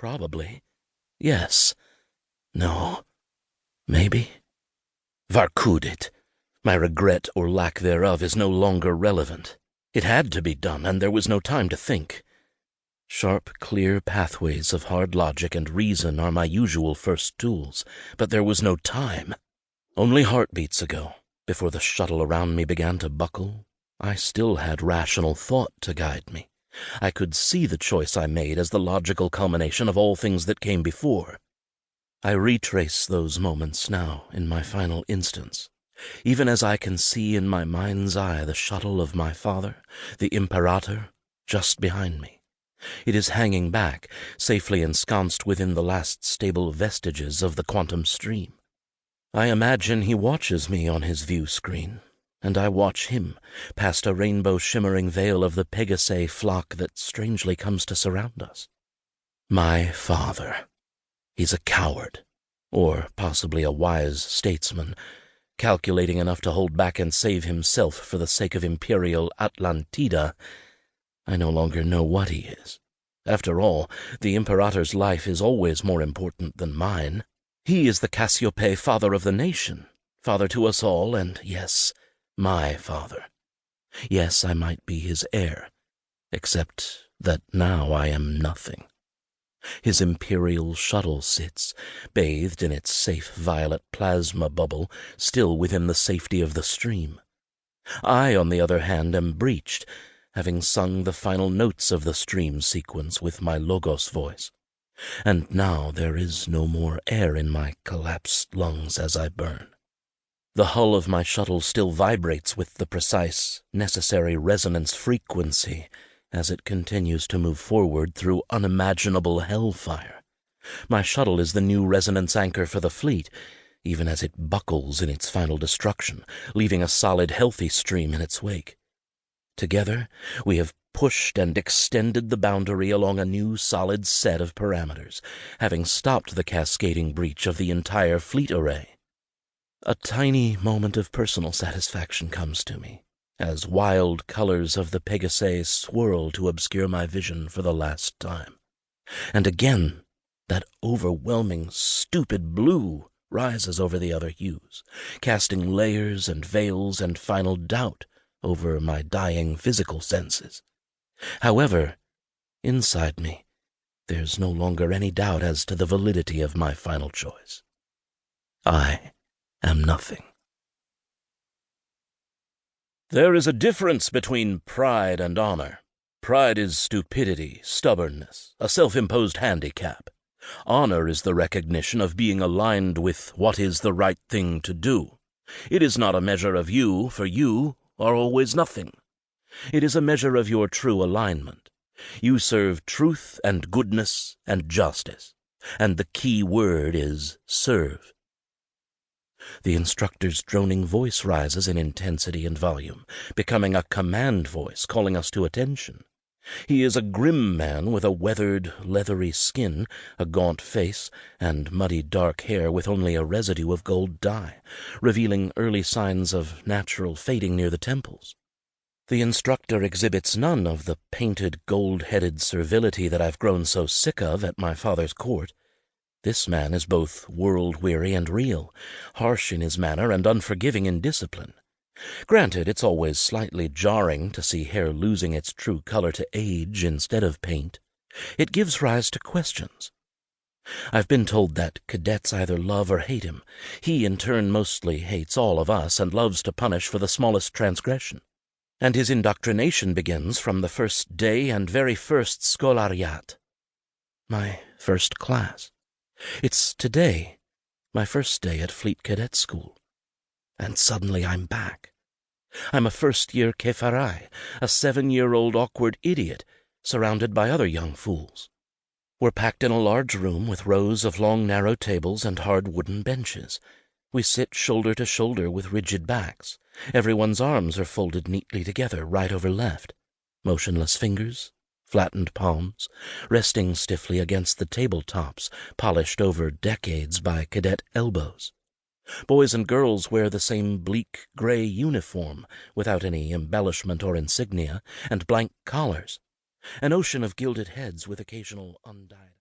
Probably. Yes. No. Maybe. Varkudit. My regret or lack thereof is no longer relevant. It had to be done, and there was no time to think. Sharp, clear pathways of hard logic and reason are my usual first tools, but there was no time. Only heartbeats ago, before the shuttle around me began to buckle, I still had rational thought to guide me. I could see the choice I made as the logical culmination of all things that came before. I retrace those moments now in my final instance, even as I can see in my mind's eye the shuttle of my father, the Imperator, just behind me. It is hanging back, safely ensconced within the last stable vestiges of the quantum stream. I imagine he watches me on his view screen, and I watch him past a rainbow-shimmering veil of the Pegasus flock that strangely comes to surround us. My father. He's a coward, or possibly a wise statesman, calculating enough to hold back and save himself for the sake of Imperial Atlantida. I no longer know what he is. After all, the Imperator's life is always more important than mine. He is the Kassiopei father of the nation, father to us all, and yes, my father. Yes, I might be his heir, except that now I am nothing. His Imperial shuttle sits, bathed in its safe violet plasma bubble, still within the safety of the stream. I, on the other hand, am breached, having sung the final notes of the stream sequence with my Logos voice. And now there is no more air in my collapsed lungs as I burn. The hull of my shuttle still vibrates with the precise, necessary resonance frequency as it continues to move forward through unimaginable hellfire. My shuttle is the new resonance anchor for the fleet, even as it buckles in its final destruction, leaving a solid, healthy stream in its wake. Together, we have pushed and extended the boundary along a new solid set of parameters, having stopped the cascading breach of the entire fleet array. A tiny moment of personal satisfaction comes to me, as wild colors of the Pegasus swirl to obscure my vision for the last time. And again, that overwhelming, stupid blue rises over the other hues, casting layers and veils and final doubt over my dying physical senses. However, inside me, there's no longer any doubt as to the validity of my final choice. I am nothing. There is a difference between pride and honor. Pride is stupidity, stubbornness, a self-imposed handicap. Honor is the recognition of being aligned with what is the right thing to do. It is not a measure of you, for you are always nothing. It is a measure of your true alignment. You serve truth and goodness and justice, and the key word is serve. The instructor's droning voice rises in intensity and volume, becoming a command voice calling us to attention. He is a grim man with a weathered, leathery skin, a gaunt face, and muddy dark hair with only a residue of gold dye, revealing early signs of natural fading near the temples. The instructor exhibits none of the painted, gold-headed servility that I've grown so sick of at my father's court. This man is both world-weary and real, harsh in his manner and unforgiving in discipline. Granted, it's always slightly jarring to see hair losing its true color to age instead of paint. It gives rise to questions. I've been told that cadets either love or hate him. He, in turn, mostly hates all of us and loves to punish for the smallest transgression. And his indoctrination begins from the first day and very first scholariat. My first class. It's today, my first day at Fleet Cadet School. And suddenly I'm back. I'm a first-year kefarai, a 7-year-old awkward idiot, surrounded by other young fools. We're packed in a large room with rows of long, narrow tables and hard wooden benches. We sit shoulder to shoulder with rigid backs. Everyone's arms are folded neatly together, right over left. Motionless fingers, flattened palms, resting stiffly against the tabletops, polished over decades by cadet elbows. Boys and girls wear the same bleak gray uniform, without any embellishment or insignia, and blank collars. An ocean of gilded heads with occasional undyed